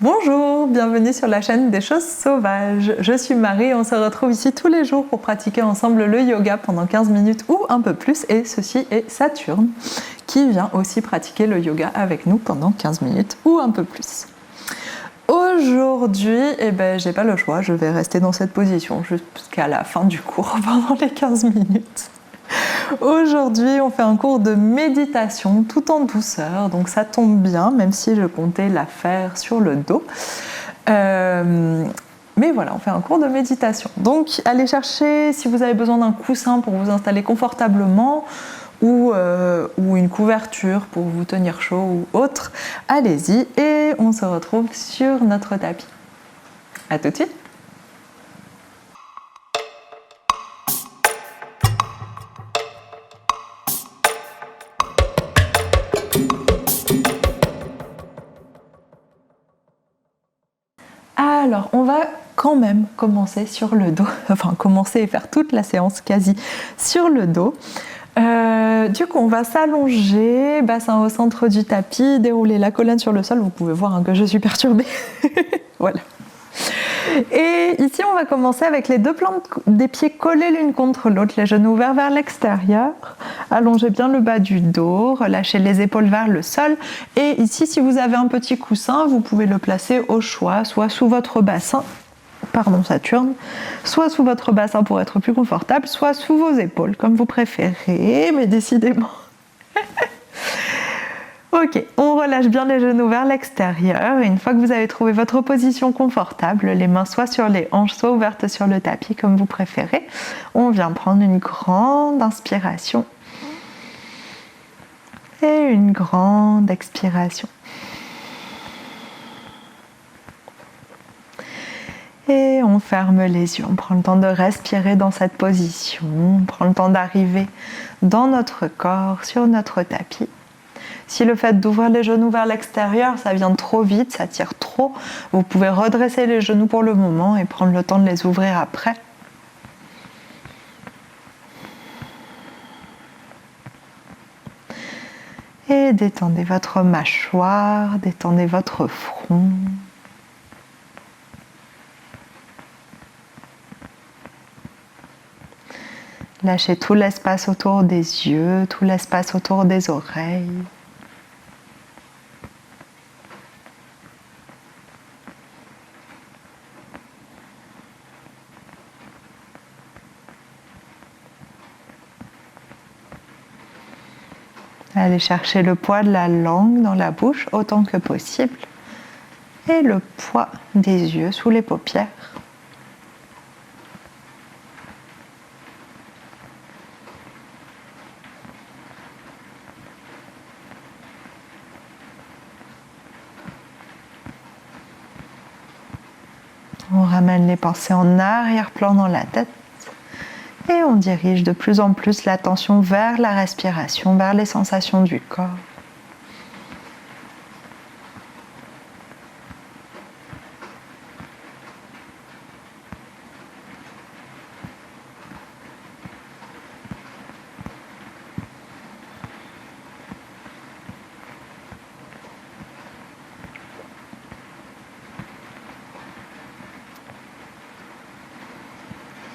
Bonjour, bienvenue sur la chaîne des choses sauvages. Je suis Marie et on se retrouve ici tous les jours pour pratiquer ensemble le yoga pendant 15 minutes ou un peu plus. Et ceci est Saturne qui vient aussi pratiquer le yoga avec nous pendant 15 minutes ou un peu plus. Aujourd'hui, j'ai pas le choix, je vais rester dans cette position jusqu'à la fin du cours pendant les 15 minutes. Aujourd'hui, on fait un cours de méditation tout en douceur, donc ça tombe bien, même si je comptais la faire sur le dos. Mais voilà, on fait un cours de méditation. Donc, allez chercher, si vous avez besoin d'un coussin pour vous installer confortablement, ou une couverture pour vous tenir chaud ou autre, allez-y et on se retrouve sur notre tapis. À tout de suite. Alors, on va quand même commencer sur le dos, enfin commencer et faire toute la séance quasi sur le dos. Du coup, on va s'allonger, bassin au centre du tapis, dérouler la colonne sur le sol. Vous pouvez voir que je suis perturbée. Voilà. Et ici, on va commencer avec les deux plantes des pieds collés l'une contre l'autre, les genoux ouverts vers l'extérieur. Allongez bien le bas du dos, relâchez les épaules vers le sol. Et ici, si vous avez un petit coussin, vous pouvez le placer au choix, soit sous votre bassin, Saturne, soit sous votre bassin pour être plus confortable, soit sous vos épaules, comme vous préférez, mais décidément. Ok, on relâche bien les genoux vers l'extérieur. Et une fois que vous avez trouvé votre position confortable, les mains soit sur les hanches, soit ouvertes sur le tapis, comme vous préférez, on vient prendre une grande inspiration et une grande expiration. Et on ferme les yeux, on prend le temps de respirer dans cette position, on prend le temps d'arriver dans notre corps, sur notre tapis. Si le fait d'ouvrir les genoux vers l'extérieur, ça vient trop vite, ça tire trop, vous pouvez redresser les genoux pour le moment et prendre le temps de les ouvrir après. Et détendez votre mâchoire, détendez votre front. Lâchez tout l'espace autour des yeux, tout l'espace autour des oreilles. Allez chercher le poids de la langue dans la bouche autant que possible et le poids des yeux sous les paupières. On ramène les pensées en arrière-plan dans la tête et on dirige de plus en plus l'attention vers la respiration, vers les sensations du corps.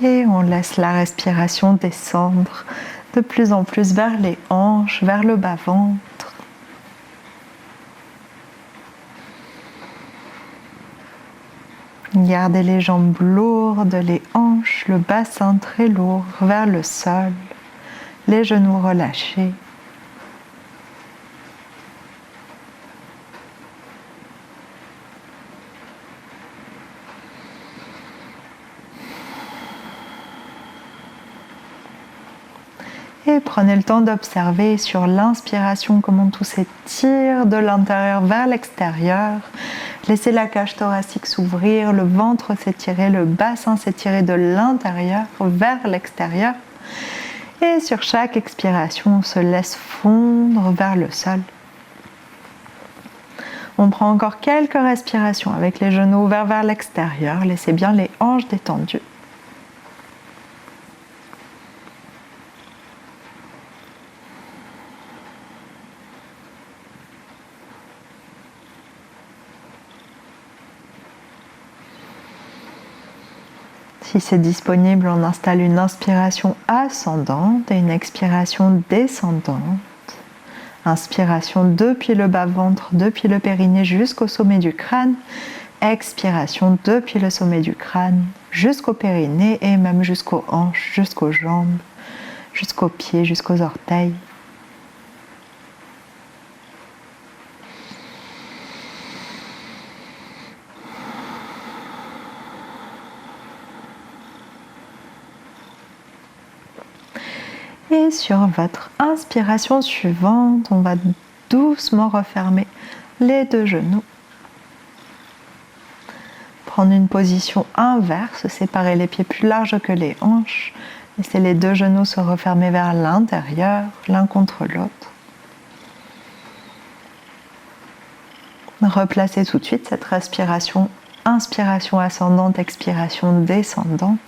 Et on laisse la respiration descendre de plus en plus vers les hanches, vers le bas-ventre. Gardez les jambes lourdes, les hanches, le bassin très lourd vers le sol, les genoux relâchés. Et prenez le temps d'observer sur l'inspiration comment tout s'étire de l'intérieur vers l'extérieur. Laissez la cage thoracique s'ouvrir, le ventre s'étirer, le bassin s'étirer de l'intérieur vers l'extérieur. Et sur chaque expiration, on se laisse fondre vers le sol. On prend encore quelques respirations avec les genoux ouverts vers l'extérieur. Laissez bien les hanches détendues. Si c'est disponible, on installe une inspiration ascendante et une expiration descendante. Inspiration depuis le bas-ventre, depuis le périnée jusqu'au sommet du crâne. Expiration depuis le sommet du crâne jusqu'au périnée et même jusqu'aux hanches, jusqu'aux jambes, jusqu'aux pieds, jusqu'aux orteils. Et sur votre inspiration suivante, on va doucement refermer les deux genoux. Prendre une position inverse, séparer les pieds plus larges que les hanches. Laissez les deux genoux se refermer vers l'intérieur, l'un contre l'autre. Replacez tout de suite cette respiration, inspiration ascendante, expiration descendante.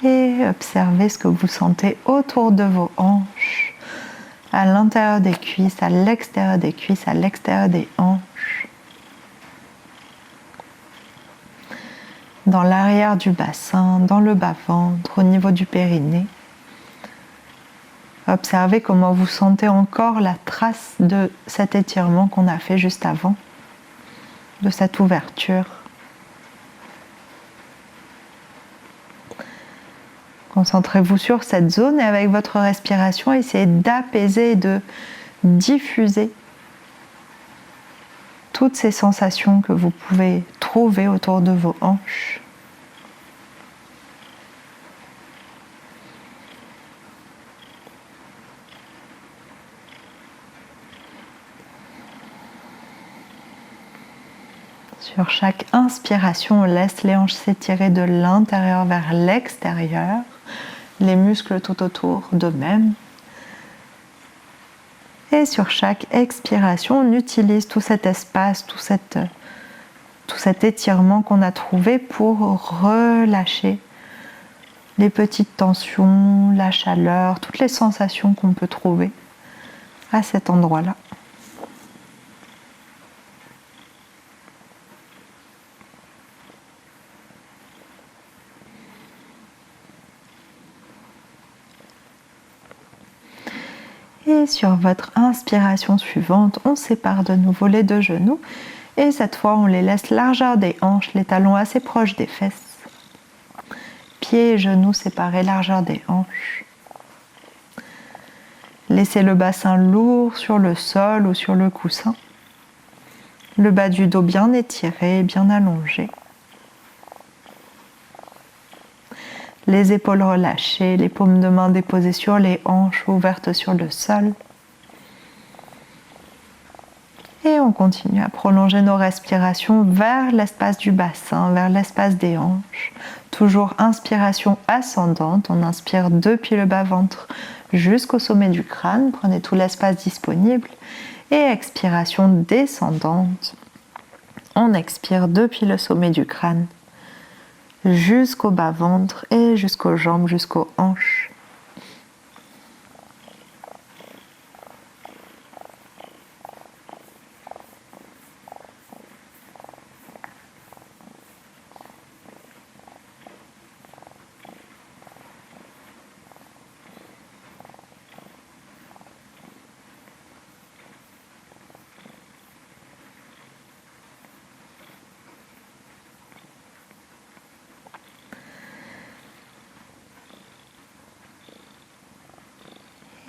Et observez ce que vous sentez autour de vos hanches, à l'intérieur des cuisses, à l'extérieur des cuisses, à l'extérieur des hanches, dans l'arrière du bassin, dans le bas-ventre, au niveau du périnée. Observez comment vous sentez encore la trace de cet étirement qu'on a fait juste avant, de cette ouverture. Concentrez-vous sur cette zone et avec votre respiration, essayez d'apaiser et de diffuser toutes ces sensations que vous pouvez trouver autour de vos hanches. Sur chaque inspiration, on laisse les hanches s'étirer de l'intérieur vers l'extérieur. Les muscles tout autour de même. Et sur chaque expiration, on utilise tout cet espace, tout cet étirement qu'on a trouvé pour relâcher les petites tensions, la chaleur, toutes les sensations qu'on peut trouver à cet endroit-là. Et sur votre inspiration suivante, on sépare de nouveau les deux genoux et cette fois on les laisse largeur des hanches, les talons assez proches des fesses. Pieds et genoux séparés, largeur des hanches. Laissez le bassin lourd sur le sol ou sur le coussin. Le bas du dos bien étiré, bien allongé. Les épaules relâchées, les paumes de main déposées sur les hanches, ouvertes sur le sol. Et on continue à prolonger nos respirations vers l'espace du bassin, vers l'espace des hanches. Toujours inspiration ascendante, on inspire depuis le bas-ventre jusqu'au sommet du crâne, prenez tout l'espace disponible. Et expiration descendante, on expire depuis le sommet du crâne jusqu'au bas-ventre et jusqu'aux jambes, jusqu'aux hanches.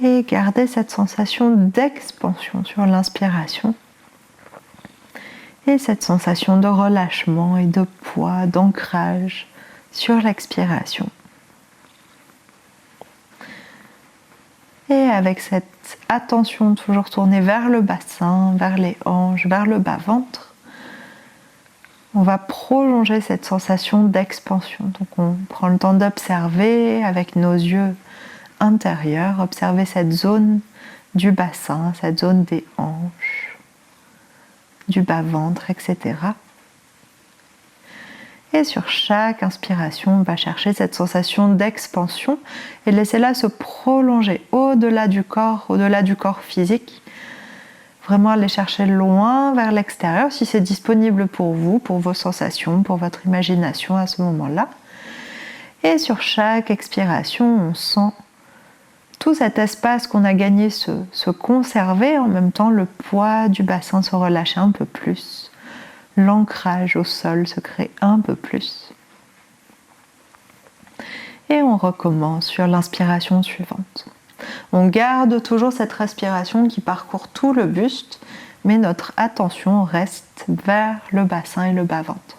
Et gardez cette sensation d'expansion sur l'inspiration et cette sensation de relâchement et de poids, d'ancrage sur l'expiration. Et avec cette attention toujours tournée vers le bassin, vers les hanches, vers le bas-ventre, on va prolonger cette sensation d'expansion. Donc on prend le temps d'observer avec nos yeux intérieur, observez cette zone du bassin, cette zone des hanches, du bas-ventre, etc. Et sur chaque inspiration, on va chercher cette sensation d'expansion et laissez-la se prolonger au-delà du corps physique. Vraiment aller chercher loin vers l'extérieur si c'est disponible pour vous, pour vos sensations, pour votre imagination à ce moment-là. Et sur chaque expiration, on sent tout cet espace qu'on a gagné se conserver, en même temps le poids du bassin se relâcher un peu plus. L'ancrage au sol se crée un peu plus. Et on recommence sur l'inspiration suivante. On garde toujours cette respiration qui parcourt tout le buste, mais notre attention reste vers le bassin et le bas-ventre.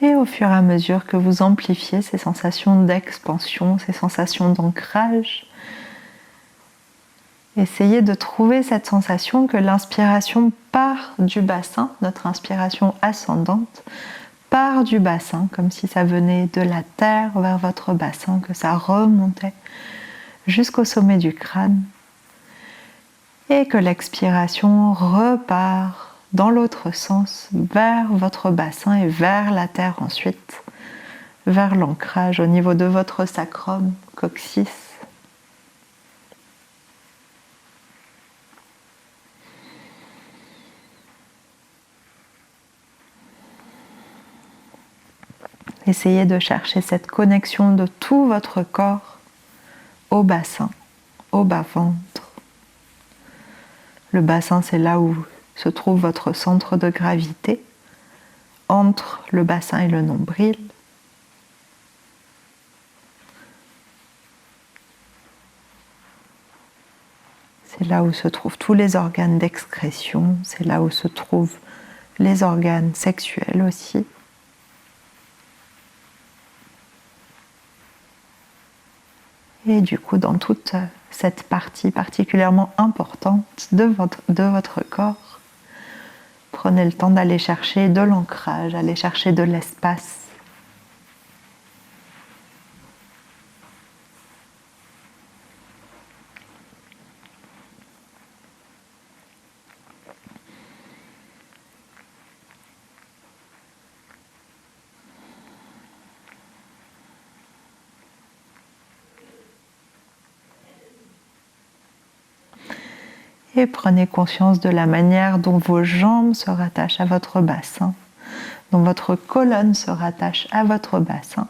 Et au fur et à mesure que vous amplifiez ces sensations d'expansion, ces sensations d'ancrage, essayez de trouver cette sensation que l'inspiration part du bassin, notre inspiration ascendante, part du bassin, comme si ça venait de la terre vers votre bassin, que ça remontait jusqu'au sommet du crâne, et que l'expiration repart dans l'autre sens, vers votre bassin et vers la terre ensuite, vers l'ancrage au niveau de votre sacrum, coccyx. Essayez de chercher cette connexion de tout votre corps au bassin, au bas-ventre. Le bassin, c'est là où se trouve votre centre de gravité, entre le bassin et le nombril. C'est là où se trouvent tous les organes d'excrétion, c'est là où se trouvent les organes sexuels aussi. Et du coup, dans toute cette partie particulièrement importante de votre corps, prenez le temps d'aller chercher de l'ancrage, aller chercher de l'espace. Et prenez conscience de la manière dont vos jambes se rattachent à votre bassin, dont votre colonne se rattache à votre bassin.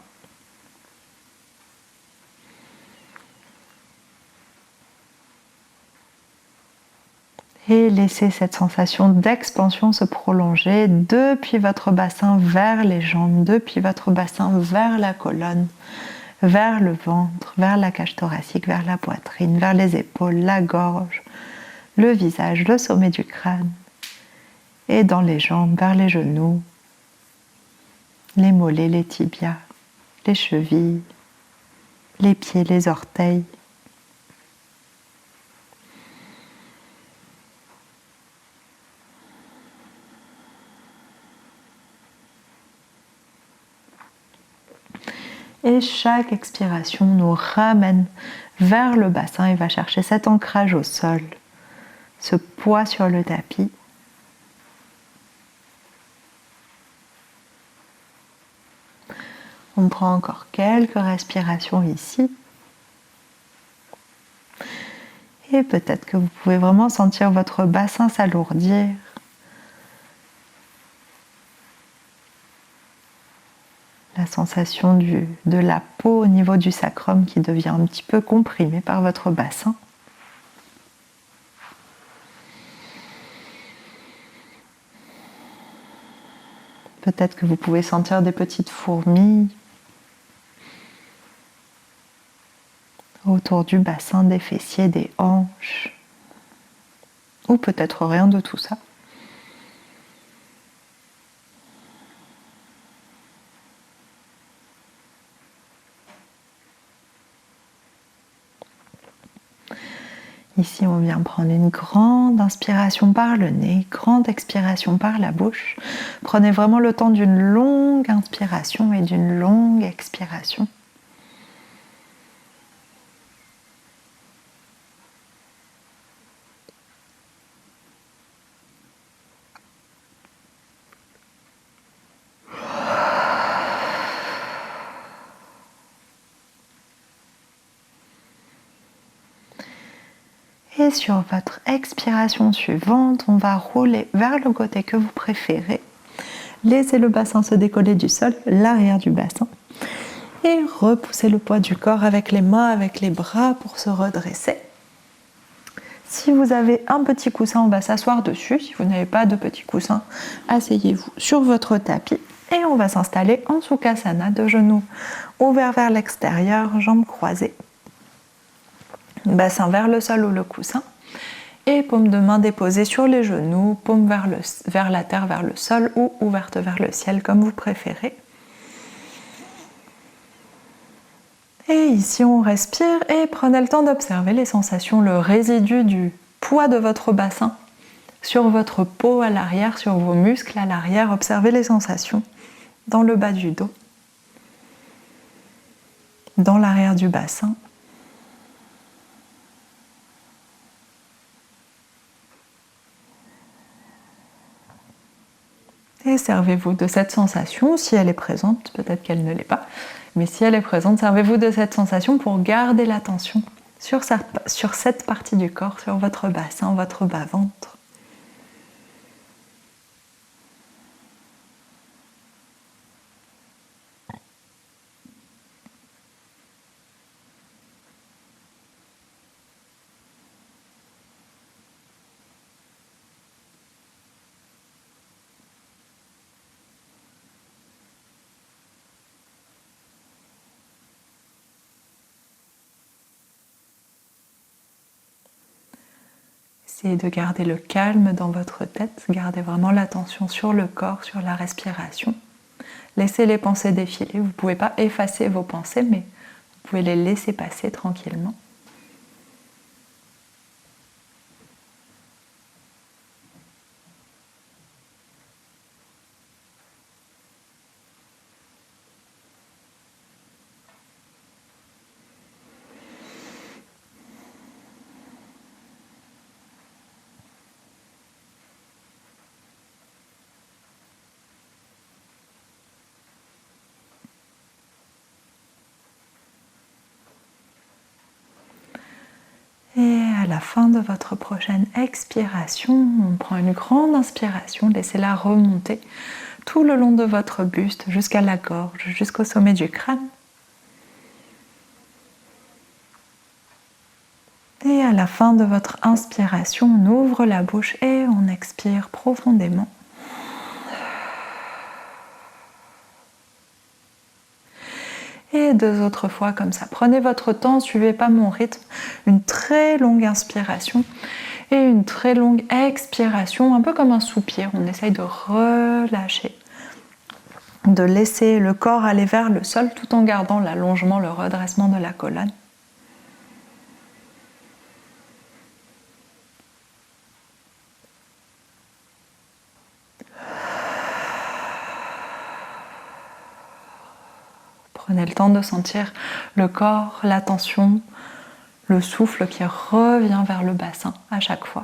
Et laissez cette sensation d'expansion se prolonger depuis votre bassin vers les jambes, depuis votre bassin vers la colonne, vers le ventre, vers la cage thoracique, vers la poitrine, vers les épaules, la gorge, le visage, le sommet du crâne, et dans les jambes, vers les genoux, les mollets, les tibias, les chevilles, les pieds, les orteils. Et chaque expiration nous ramène vers le bassin et va chercher cet ancrage au sol, ce poids sur le tapis. On prend encore quelques respirations ici. Et peut-être que vous pouvez vraiment sentir votre bassin s'alourdir. La sensation de la peau au niveau du sacrum qui devient un petit peu comprimée par votre bassin. Peut-être que vous pouvez sentir des petites fourmis autour du bassin, des fessiers, des hanches, ou peut-être rien de tout ça. Ici, on vient prendre une grande inspiration par le nez, grande expiration par la bouche. Prenez vraiment le temps d'une longue inspiration et d'une longue expiration. Et sur votre expiration suivante, on va rouler vers le côté que vous préférez. Laissez le bassin se décoller du sol, l'arrière du bassin. Et repoussez le poids du corps avec les mains, avec les bras pour se redresser. Si vous avez un petit coussin, on va s'asseoir dessus. Si vous n'avez pas de petit coussin, asseyez-vous sur votre tapis. Et on va s'installer en Sukhasana, de genoux ouverts vers l'extérieur, jambes croisées. Bassin vers le sol ou le coussin. Et paume de main déposée sur les genoux, paume vers la terre, vers le sol ou ouverte vers le ciel, comme vous préférez. Et ici, on respire et prenez le temps d'observer les sensations, le résidu du poids de votre bassin sur votre peau à l'arrière, sur vos muscles à l'arrière. Observez les sensations dans le bas du dos, dans l'arrière du bassin. Et servez-vous de cette sensation, si elle est présente, peut-être qu'elle ne l'est pas, mais si elle est présente, servez-vous de cette sensation pour garder l'attention sur cette partie du corps, sur votre bassin, votre bas-ventre. Essayez de garder le calme dans votre tête, gardez vraiment l'attention sur le corps, sur la respiration. Laissez les pensées défiler, vous ne pouvez pas effacer vos pensées, mais vous pouvez les laisser passer tranquillement. Et à la fin de votre prochaine expiration, on prend une grande inspiration, laissez-la remonter tout le long de votre buste, jusqu'à la gorge, jusqu'au sommet du crâne. Et à la fin de votre inspiration, on ouvre la bouche et on expire profondément. Et 2 autres fois comme ça. Prenez votre temps, suivez pas mon rythme. Une très longue inspiration et une très longue expiration, un peu comme un soupir. On essaye de relâcher, de laisser le corps aller vers le sol tout en gardant l'allongement, le redressement de la colonne. Prenez le temps de sentir le corps, la tension, le souffle qui revient vers le bassin à chaque fois.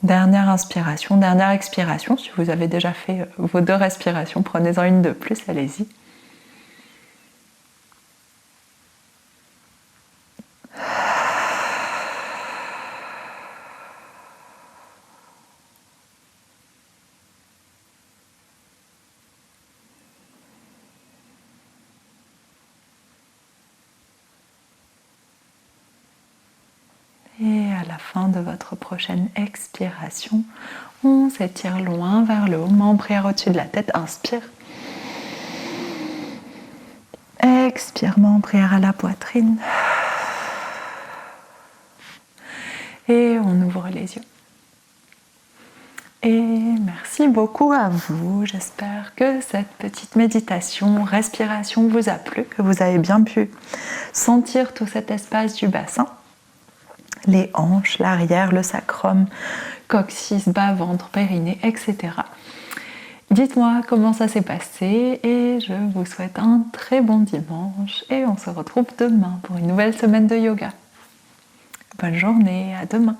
Dernière inspiration, dernière expiration. Si vous avez déjà fait vos 2 respirations, prenez-en une de plus, allez-y. Et à la fin de votre prochaine expiration, on s'étire loin vers le haut, main en prière au-dessus de la tête, inspire. Expire, main en prière à la poitrine. Et on ouvre les yeux. Et merci beaucoup à vous. J'espère que cette petite méditation, respiration vous a plu, que vous avez bien pu sentir tout cet espace du bassin. les hanches, l'arrière, le sacrum, coccyx, bas, ventre, périnée, etc. Dites-moi comment ça s'est passé et je vous souhaite un très bon dimanche et on se retrouve demain pour une nouvelle semaine de yoga. Bonne journée, à demain.